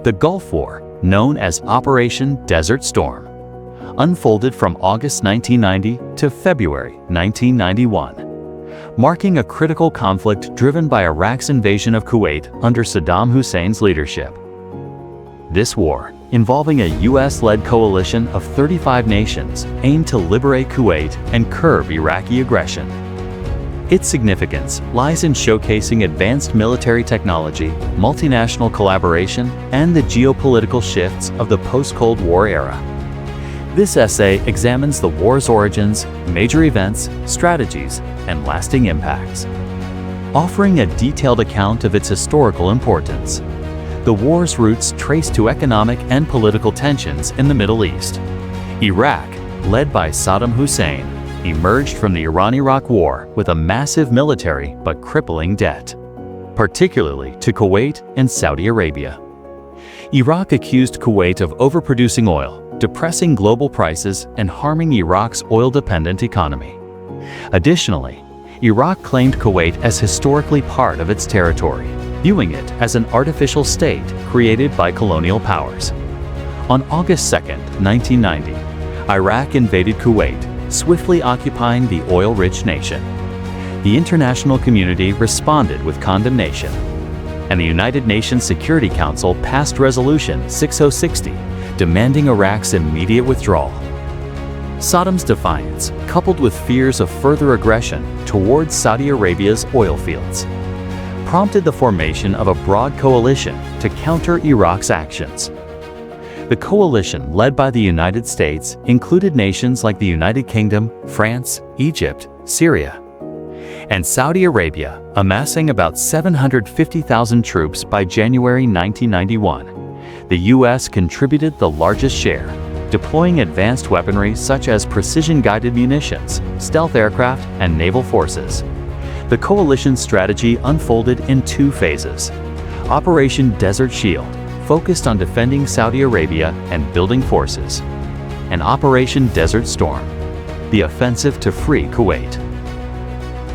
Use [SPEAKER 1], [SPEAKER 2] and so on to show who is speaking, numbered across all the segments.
[SPEAKER 1] The Gulf War, known as Operation Desert Storm, unfolded from August 1990 to February 1991, marking a critical conflict driven by Iraq's invasion of Kuwait under Saddam Hussein's leadership. This war, involving a US-led coalition of 35 nations, aimed to liberate Kuwait and curb Iraqi aggression. Its significance lies in showcasing advanced military technology, multinational collaboration, and the geopolitical shifts of the post-Cold War era. This essay examines the war's origins, major events, strategies, and lasting impacts, offering a detailed account of its historical importance. The war's roots trace to economic and political tensions in the Middle East. Iraq, led by Saddam Hussein, emerged from the Iran-Iraq War with a massive military but crippling debt, particularly to Kuwait and Saudi Arabia. Iraq accused Kuwait of overproducing oil, depressing global prices, and harming Iraq's oil-dependent economy. Additionally, Iraq claimed Kuwait as historically part of its territory, viewing it as an artificial state created by colonial powers. On August 2, 1990, Iraq invaded Kuwait, swiftly occupying the oil-rich nation. The international community responded with condemnation, and the United Nations Security Council passed Resolution 6060, demanding Iraq's immediate withdrawal. Saddam's defiance, coupled with fears of further aggression towards Saudi Arabia's oil fields, prompted the formation of a broad coalition to counter Iraq's actions. The coalition, led by the United States, included nations like the United Kingdom, France, Egypt, Syria, and Saudi Arabia, amassing about 750,000 troops by January 1991. The U.S. contributed the largest share, deploying advanced weaponry such as precision-guided munitions, stealth aircraft, and naval forces. The coalition's strategy unfolded in two phases. Operation Desert Shield focused on defending Saudi Arabia and building forces, and Operation Desert Storm, the offensive to free Kuwait.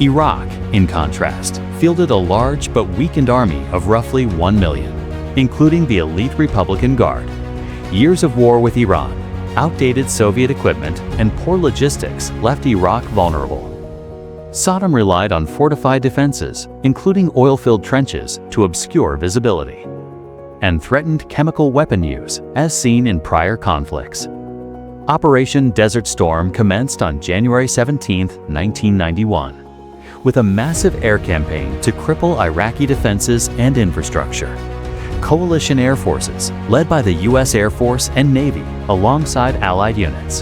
[SPEAKER 1] Iraq, in contrast, fielded a large but weakened army of roughly 1 million, including the elite Republican Guard. Years of war with Iran, outdated Soviet equipment, and poor logistics left Iraq vulnerable. Saddam relied on fortified defenses, including oil-filled trenches, to obscure visibility, and threatened chemical weapon use, as seen in prior conflicts. Operation Desert Storm commenced on January 17, 1991, with a massive air campaign to cripple Iraqi defenses and infrastructure. Coalition air forces, led by the U.S. Air Force and Navy alongside Allied units,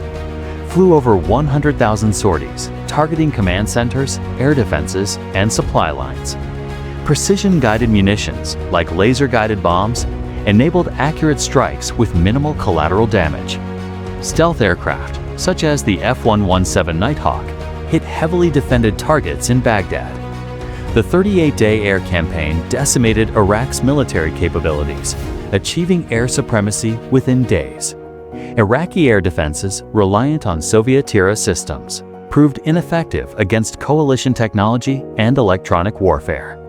[SPEAKER 1] flew over 100,000 sorties, targeting command centers, air defenses, and supply lines. Precision-guided munitions, like laser-guided bombs, enabled accurate strikes with minimal collateral damage. Stealth aircraft, such as the F-117 Nighthawk, hit heavily defended targets in Baghdad. The 38-day air campaign decimated Iraq's military capabilities, achieving air supremacy within days. Iraqi air defenses, reliant on Soviet-era systems, proved ineffective against coalition technology and electronic warfare.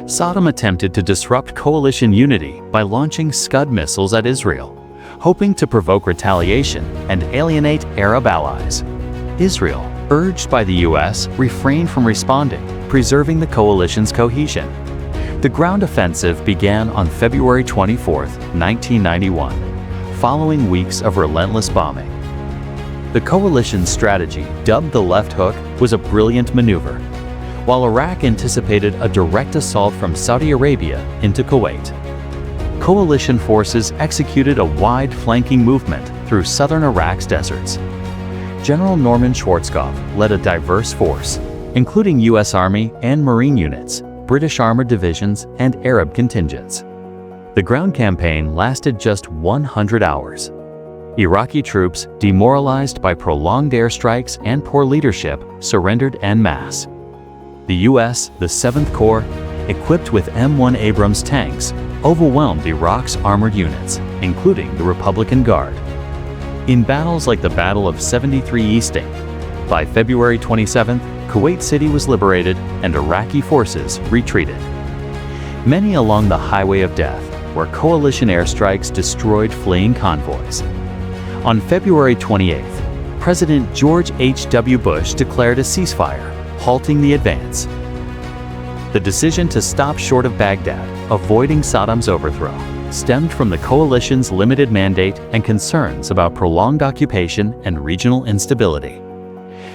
[SPEAKER 1] Saddam attempted to disrupt coalition unity by launching Scud missiles at Israel, hoping to provoke retaliation and alienate Arab allies. Israel, urged by the U.S., refrained from responding, preserving the coalition's cohesion. The ground offensive began on February 24, 1991, following weeks of relentless bombing. The coalition's strategy, dubbed the left hook, was a brilliant maneuver. While Iraq anticipated a direct assault from Saudi Arabia into Kuwait, coalition forces executed a wide flanking movement through southern Iraq's deserts. General Norman Schwarzkopf led a diverse force, including U.S. Army and Marine units, British armored divisions, and Arab contingents. The ground campaign lasted just 100 hours. Iraqi troops, demoralized by prolonged airstrikes and poor leadership, surrendered en masse. The U.S., the 7th Corps, equipped with M1 Abrams tanks, overwhelmed Iraq's armored units, including the Republican Guard. In battles like the Battle of 73 Easting, by February 27th, Kuwait City was liberated and Iraqi forces retreated. Many along the highway of death, where coalition airstrikes destroyed fleeing convoys. On February 28th, President George H.W. Bush declared a ceasefire, halting the advance. The decision to stop short of Baghdad, avoiding Saddam's overthrow, stemmed from the coalition's limited mandate and concerns about prolonged occupation and regional instability.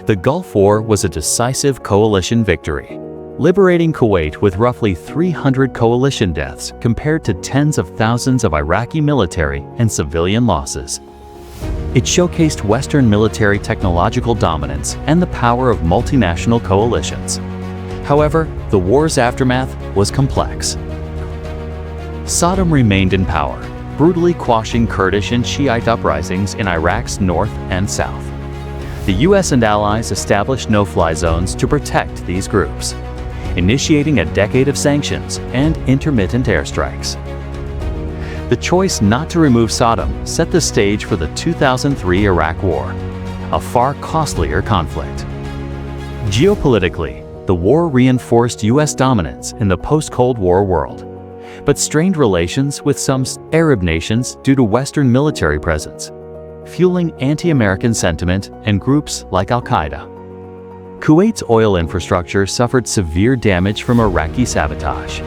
[SPEAKER 1] The Gulf War was a decisive coalition victory, liberating Kuwait with roughly 300 coalition deaths compared to tens of thousands of Iraqi military and civilian losses. It showcased Western military technological dominance and the power of multinational coalitions. However, the war's aftermath was complex. Saddam remained in power, brutally quashing Kurdish and Shiite uprisings in Iraq's north and south. The US and allies established no-fly zones to protect these groups, initiating a decade of sanctions and intermittent airstrikes. The choice not to remove Saddam set the stage for the 2003 Iraq War, a far costlier conflict. Geopolitically, the war reinforced US dominance in the post-Cold War world, but strained relations with some Arab nations due to Western military presence, fueling anti-American sentiment and groups like Al-Qaeda. Kuwait's oil infrastructure suffered severe damage from Iraqi sabotage,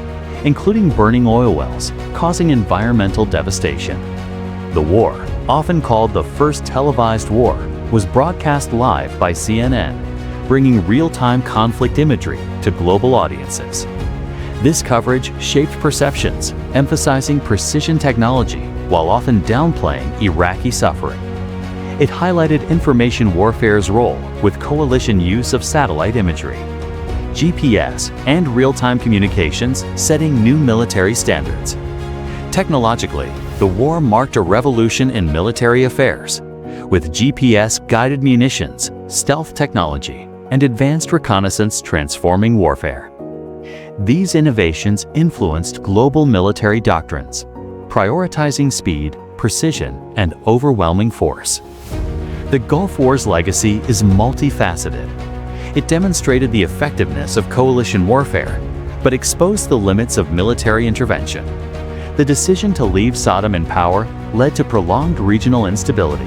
[SPEAKER 1] including burning oil wells, causing environmental devastation. The war, often called the first televised war, was broadcast live by CNN, bringing real-time conflict imagery to global audiences. This coverage shaped perceptions, emphasizing precision technology while often downplaying Iraqi suffering. It highlighted information warfare's role with coalition use of satellite imagery, GPS, and real-time communications, setting new military standards. Technologically, the war marked a revolution in military affairs, with GPS-guided munitions, stealth technology, and advanced reconnaissance transforming warfare. These innovations influenced global military doctrines, prioritizing speed, precision, and overwhelming force. The Gulf War's legacy is multifaceted. It demonstrated the effectiveness of coalition warfare, but exposed the limits of military intervention. The decision to leave Saddam in power led to prolonged regional instability,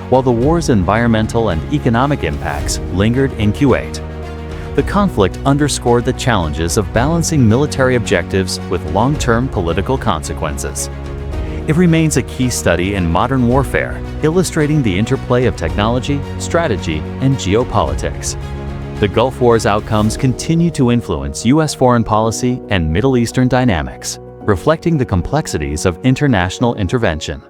[SPEAKER 1] while the war's environmental and economic impacts lingered in Kuwait. The conflict underscored the challenges of balancing military objectives with long-term political consequences. It remains a key study in modern warfare, illustrating the interplay of technology, strategy, and geopolitics. The Gulf War's outcomes continue to influence US foreign policy and Middle Eastern dynamics, reflecting the complexities of international intervention.